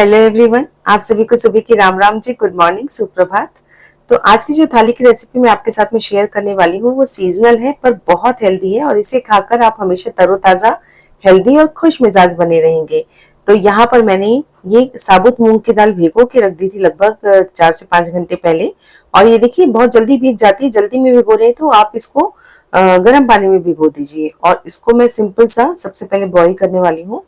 Hello everyone, आप सभी को सुबह की राम राम जी, गुड मॉर्निंग, सुप्रभात। तो आज की जो थाली की रेसिपी मैं आपके साथ में शेयर करने वाली हूँ वो सीजनल है पर बहुत हेल्दी है और इसे खाकर आप हमेशा तरोताज़ा, हेल्दी और खुश मिजाज बने रहेंगे। तो यहाँ पर मैंने ये साबुत मूंग की दाल भिगो के रख दी थी लगभग 4 से 5 घंटे पहले। और ये देखिए बहुत जल्दी भीग जाती है। जल्दी में भिगो रहे हैं तो आप इसको गर्म पानी में भिगो दीजिए। और इसको मैं सिंपल सा सबसे पहले बॉईल करने वाली हूँ।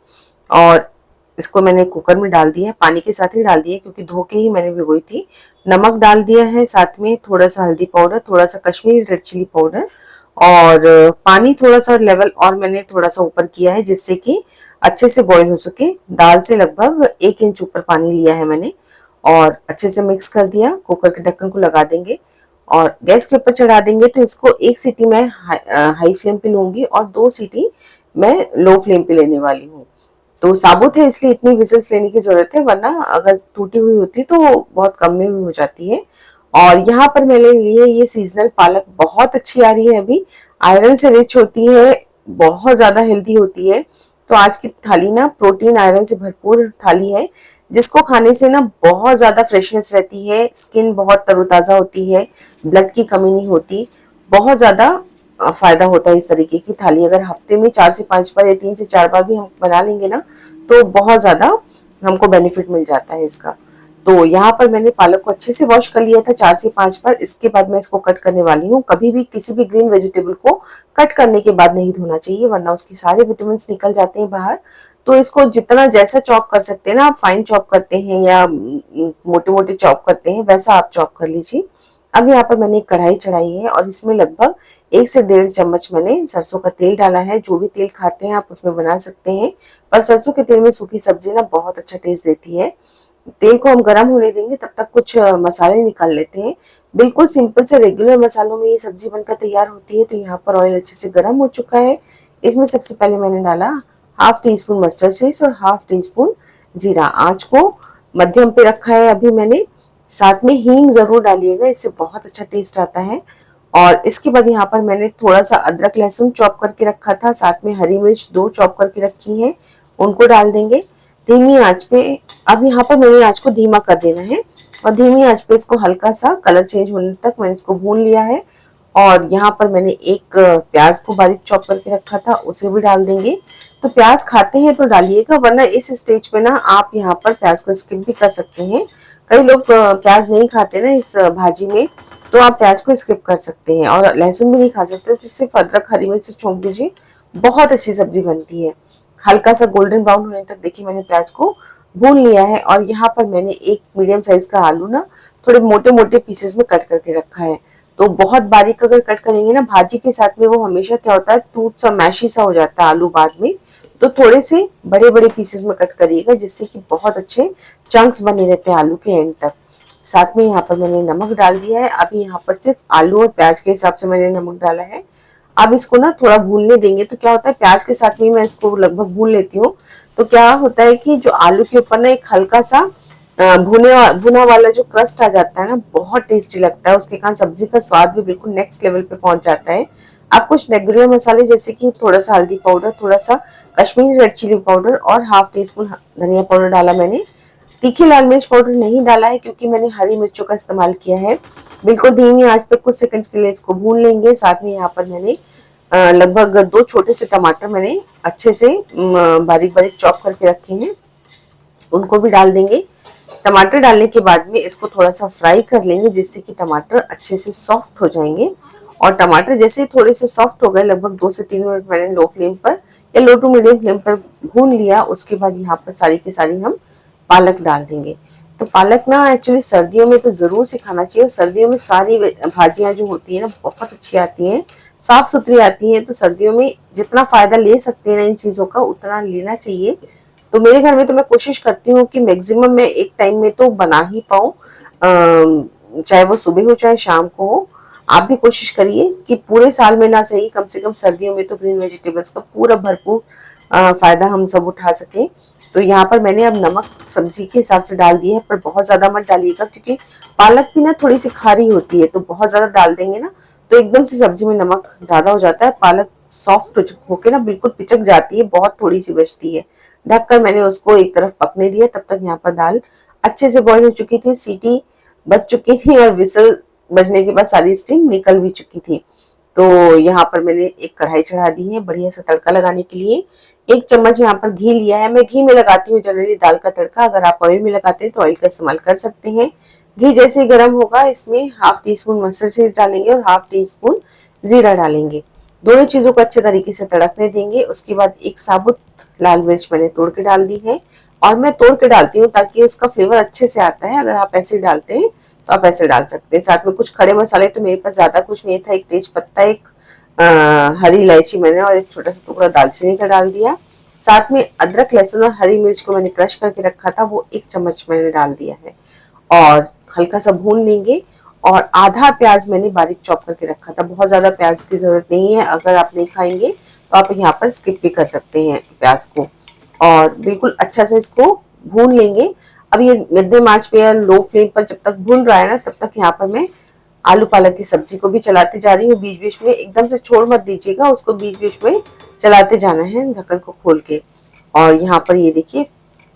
और इसको मैंने कुकर में डाल दिया है, पानी के साथ ही डाल दिया है क्योंकि धो के ही मैंने भिगोई थी। नमक डाल दिया है, साथ में थोड़ा सा हल्दी पाउडर, थोड़ा सा कश्मीरी रेड चिली पाउडर और पानी थोड़ा सा लेवल और मैंने थोड़ा सा ऊपर किया है जिससे कि अच्छे से बॉईल हो सके। दाल से लगभग 1 इंच ऊपर पानी लिया है मैंने और अच्छे से मिक्स कर दिया। कुकर के ढक्कन को लगा देंगे और गैस के ऊपर चढ़ा देंगे। तो इसको 1 सीटी मैं हाई फ्लेम पे लूंगी और 2 सीटी मैं लो फ्लेम पे लेने वाली हूँ। तो साबुत है इसलिए इतनी विजिल्स लेने की जरूरत है, वरना अगर टूटी हुई होती तो बहुत कम में हो जाती है। और यहाँ पर मैंने लिए ये सीजनल पालक, बहुत अच्छी आ रही है अभी, आयरन से रिच होती है, बहुत ज्यादा हेल्दी होती है। तो आज की थाली ना प्रोटीन आयरन से भरपूर थाली है जिसको खाने से ना बहुत ज्यादा फ्रेशनेस रहती है, स्किन बहुत तरोताजा होती है, ब्लड की कमी नहीं होती, बहुत ज्यादा फायदा होता है। इस तरीके की थाली अगर हफ्ते में 4 से 5 बार या 3 से 4 बार भी हम बना लेंगे ना तो बहुत ज्यादा हमको बेनिफिट मिल जाता है इसका। तो यहाँ पर मैंने पालक को अच्छे से वॉश कर लिया था 4 से 5 बार। इसके बाद मैं इसको कट करने वाली हूँ। कभी भी किसी भी ग्रीन वेजिटेबल को कट करने के बाद नहीं धोना चाहिए, वरना उसके सारे विटामिन निकल जाते हैं बाहर। तो इसको जितना जैसा चॉप कर सकते हैं ना, आप फाइन चॉप करते हैं या मोटे मोटे चॉप करते हैं वैसा आप चॉप कर लीजिए। अब यहाँ पर मैंने एक कढ़ाई चढ़ाई है और इसमें लगभग 1 से 1.5 चम्मच मैंने सरसों का तेल डाला है। जो भी तेल खाते हैं आप उसमें बना सकते हैं, पर सरसों के तेल में सूखी सब्जी ना बहुत अच्छा टेस्ट देती है। तेल को हम गर्म होने देंगे, तब तक कुछ मसाले निकाल लेते हैं। बिल्कुल सिंपल से रेगुलर मसालों में ये सब्जी बनकर तैयार होती है। तो यहाँ पर ऑयल अच्छे से गर्म हो चुका है। इसमें सबसे पहले मैंने डाला half tea spoon mustard seeds और हाफ टी स्पून जीरा। आंच को मध्यम पे रखा है अभी मैंने। साथ में हींग जरूर डालिएगा, इससे बहुत अच्छा टेस्ट आता है। और इसके बाद यहाँ पर मैंने थोड़ा सा अदरक लहसुन चॉप करके रखा था, साथ में हरी मिर्च 2 चॉप करके रखी है, उनको डाल देंगे धीमी आंच पे। अब यहाँ पर मैंने आंच को धीमा कर देना है और धीमी आंच पे इसको हल्का सा कलर चेंज होने तक मैंने इसको भून लिया है। और यहाँ पर मैंने एक प्याज को बारीक चॉप करके रखा था, उसे भी डाल देंगे। तो प्याज खाते हैं तो डालिएगा, वरना इस स्टेज पे ना आप यहाँ पर प्याज को स्किप भी कर सकते हैं। कई लोग प्याज नहीं खाते ना इस भाजी में, तो आप प्याज को स्किप कर सकते हैं। और लहसुन भी नहीं खा सकते तो सिर्फ अदरक हरी मिर्च से छोंक दीजिए, बहुत अच्छी सब्जी बनती है। हल्का सा गोल्डन ब्राउन होने तक देखिए मैंने प्याज को भून लिया है। और यहाँ पर मैंने एक मीडियम साइज का आलू ना थोड़े मोटे मोटे पीसेस में कट करके रखा है। तो बहुत बारीक अगर कट करेंगे ना भाजी के साथ में, वो हमेशा क्या होता है टूट सा मैशी सा हो जाता है आलू बाद में। तो थोड़े से बड़े बड़े पीसेस में कट करिएगा जिससे कि बहुत अच्छे चंक्स बने रहते हैं आलू के एंड तक। साथ में यहाँ पर मैंने नमक डाल दिया है। अभी यहाँ पर सिर्फ आलू और प्याज के हिसाब से मैंने नमक डाला है। अब इसको ना थोड़ा भूनने देंगे। तो क्या होता है प्याज के साथ में मैं इसको लगभग भून लेती हूँ। तो क्या होता है कि जो आलू के ऊपर ना एक हल्का सा भुना वाला जो क्रस्ट आ जाता है ना, बहुत टेस्टी लगता है। उसके कारण सब्जी का स्वाद भी बिल्कुल नेक्स्ट लेवल पे पहुंच जाता है। आप कुछ रेगुलर मसाले जैसे कि थोड़ा सा हल्दी पाउडर, थोड़ा सा कश्मीरी रेड चिली पाउडर और हाफ टी स्पून धनिया पाउडर डाला मैंने। तीखी लाल मिर्च पाउडर नहीं डाला है क्योंकि मैंने हरी मिर्चों का इस्तेमाल किया है। बिल्कुल धीमी आंच पे कुछ सेकंड्स के लिए इसको भून लेंगे। साथ में यहाँ पर मैंने लगभग 2 छोटे से टमाटर मैंने अच्छे से बारीक बारीक चॉप करके रखे हैं, उनको भी डाल देंगे। टमाटर डालने के बाद में इसको थोड़ा सा फ्राई कर लेंगे जिससे कि टमाटर अच्छे से सॉफ्ट हो जाएंगे। और टमाटर जैसे ही थोड़े से सॉफ्ट हो गए, लगभग 2 से 3 मिनट मैंने लो फ्लेम पर या लो टू मीडियम फ्लेम पर भून लिया। उसके बाद यहाँ पर सारी की सारी हम पालक डाल देंगे। तो पालक ना एक्चुअली सर्दियों में तो जरूर से खाना चाहिए। और सर्दियों में सारी भाजियां जो होती है ना बहुत अच्छी आती हैं, साफ सुथरी आती हैं। तो सर्दियों में जितना फायदा ले सकते हैं ना इन चीजों का, उतना लेना चाहिए। तो मेरे घर में तो मैं कोशिश करती हूँ कि मैक्सिमम मैं एक टाइम में तो बना ही पाऊँ, चाहे वो सुबह हो चाहे शाम को हो। आप भी कोशिश करिए कि पूरे साल में ना सही, कम से कम सर्दियों में तो ग्रीन वेजिटेबल्स का पूरा भरपूर फायदा हम सब उठा सकें। तो यहाँ पर मैंने अब नमक सब्जी के हिसाब से डाल दिया है, पर बहुत ज्यादा मत डालिएगा क्योंकि पालक भी ना थोड़ी सी खारी होती है। तो बहुत ज्यादा डाल देंगे ना तो एकदम से सब्जी में नमक ज्यादा हो जाता है, पालक सॉफ्ट होके ना बिल्कुल पिचक जाती है, बहुत थोड़ी सी बचती है। ढककर मैंने उसको एक तरफ पकने दिया। तब तक यहाँ पर दाल अच्छे से बॉईल हो चुकी थी, सीटी बज चुकी थी और विसल बजने के बाद सारी स्टीम निकल भी चुकी थी। तो यहाँ पर मैंने एक कढ़ाई चढ़ा दी है बढ़िया सा तड़का लगाने के लिए। 1 चम्मच यहाँ पर घी लिया है, मैं घी में लगाती हूँ जनरली दाल का तड़का। अगर आप ऑयल में लगाते हैं तो ऑयल का इस्तेमाल कर सकते हैं। घी जैसे ही गर्म होगा इसमें half tea spoon mustard seeds डालेंगे और हाफ टी स्पून जीरा डालेंगे। दोनों चीजों को अच्छे तरीके से तड़कने देंगे। उसके बाद एक साबुत लाल मिर्च मैंने तोड़ के डाल दी है, और मैं तोड़ के डालती हूँ ताकि उसका फ्लेवर अच्छे से आता है। अगर आप ऐसे डालते हैं तो आप ऐसे डाल सकते हैं। साथ में कुछ खड़े मसाले, तो मेरे पास ज्यादा कुछ नहीं था, एक तेज पत्ता, एक हरी इलायची मैंने, और एक छोटा सा टुकड़ा दालचीनी का डाल दिया। साथ में अदरक, लहसुन और हरी मिर्च को मैंने क्रश करके रखा था, वो 1 चम्मच मैंने डाल दिया है और हल्का सा भून लेंगे। और आधा प्याज मैंने बारीक चॉप करके रखा था, बहुत ज्यादा प्याज की जरूरत नहीं है। अगर आप नहीं खाएंगे तो आप यहाँ पर स्किप भी कर सकते हैं प्याज को। और बिल्कुल अच्छा से इसको भून लेंगे। अब ये मध्यम आंच पे या लो फ्लेम पर जब तक भून रहा है ना, तब तक यहाँ पर मैं आलू पालक की सब्जी को भी चलाते जा रही हूँ। बीच बीच में एकदम से छोड़ मत दीजिएगा, उसको बीच बीच में चलाते जाना है ढक्कन को खोल के। और यहाँ पर ये देखिए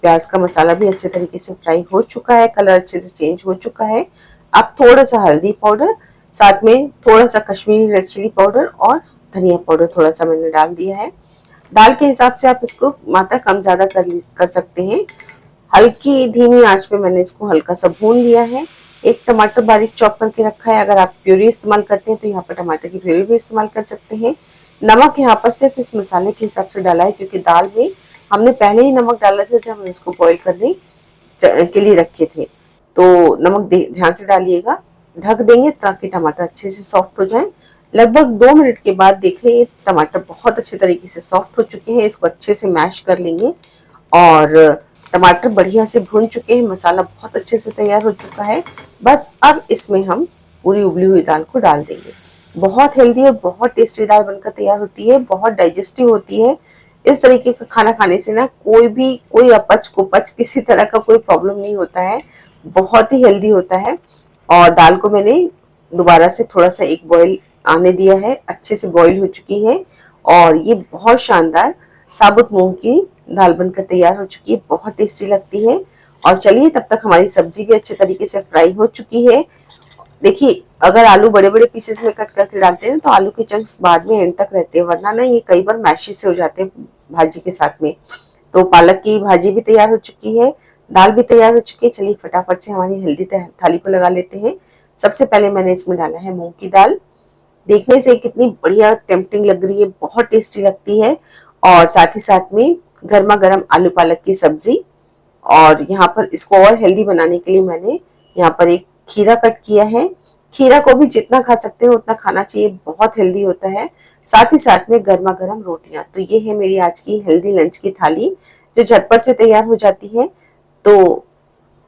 प्याज का मसाला भी अच्छे तरीके से फ्राई हो चुका है, कलर अच्छे से चेंज हो चुका है। अब थोड़ा सा हल्दी पाउडर, साथ में थोड़ा सा कश्मीरी रेड चिली पाउडर और धनिया पाउडर थोड़ा सा मैंने डाल दिया है। दाल के हिसाब से आप इसको मात्रा कम ज्यादा कर सकते हैं। हल्की धीमी आंच पे मैंने इसको हल्का सा भून लिया है। एक टमाटर बारीक चॉप करके रखा है। अगर आप प्यूरी इस्तेमाल करते हैं तो यहाँ पर टमाटर की प्यूरी भी इस्तेमाल कर सकते हैं। नमक यहाँ पर सिर्फ इस मसाले के हिसाब से डाला है, क्योंकि दाल में हमने पहले ही नमक डाला था जब हम इसको बॉईल करने के लिए रखे थे। तो नमक ध्यान से डालिएगा। ढक देंगे ताकि टमाटर अच्छे से सॉफ्ट हो जाए। लगभग 2 मिनट के बाद देखिए टमाटर बहुत अच्छे तरीके से सॉफ्ट हो चुके हैं। इसको अच्छे से मैश कर लेंगे और टमाटर बढ़िया से भून चुके हैं, मसाला बहुत अच्छे से तैयार हो चुका है। बस अब इसमें हम पूरी उबली हुई दाल को डाल देंगे। बहुत हेल्दी और बहुत टेस्टी दाल बनकर तैयार होती है, बहुत डाइजेस्टिव होती है। इस तरीके का खाना खाने से ना कोई अपच कुपच किसी तरह का कोई प्रॉब्लम नहीं होता है, बहुत ही हेल्दी होता है। और दाल को मैंने दोबारा से थोड़ा सा एक बॉईल आने दिया है, अच्छे से बॉईल हो चुकी है और ये बहुत शानदार साबुत मूंग की दाल बनकर तैयार हो चुकी है, बहुत टेस्टी लगती है। और चलिए तब तक हमारी सब्जी भी अच्छे तरीके से फ्राई हो चुकी है। देखिए अगर आलू बड़े बड़े पीसेस में कट करके डालते हैं तो आलू के चंक्स बाद में एंड तक रहते हैं, वरना ना ये कई बार मैशी से हो जाते हैं भाजी के साथ में। तो पालक की भाजी भी तैयार हो चुकी है, दाल भी तैयार हो चुकी है। चलिए फटाफट से हमारी हेल्दी थाली को लगा लेते हैं। सबसे पहले मैंने इसमें डाला है मूंग की दाल। देखने से कितनी बढ़िया टेम्पटिंग लग रही है, बहुत टेस्टी लगती है। और साथ ही साथ में गर्मा गर्म आलू पालक की सब्जी। और यहाँ पर इसको और हेल्दी बनाने के लिए मैंने यहाँ पर एक खीरा कट किया है। खीरा को भी जितना खा सकते हैं उतना खाना चाहिए, बहुत हेल्दी होता है। साथ ही साथ में गर्मा गर्म रोटियां। तो ये है मेरी आज की हेल्दी लंच की थाली, जो झटपट से तैयार हो जाती है। तो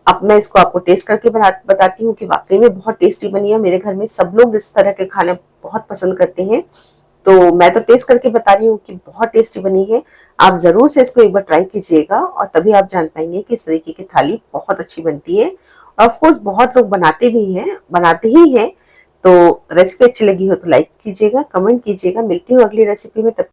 अब मैं इसको आपको टेस्ट करके बताती हूँ कि वाकई में बहुत टेस्टी बनी है। मेरे घर में सब लोग इस तरह के खाने बहुत पसंद करते हैं, तो मैं तो टेस्ट करके बता रही हूँ कि बहुत टेस्टी बनी है। आप जरूर से इसको एक बार ट्राई कीजिएगा और तभी आप जान पाएंगे कि इस तरीके की थाली बहुत अच्छी बनती है। ऑफ कोर्स बहुत लोग बनाते ही हैं। तो रेसिपी अच्छी लगी हो तो लाइक कीजिएगा, कमेंट कीजिएगा। मिलती हूँ अगली रेसिपी में, तब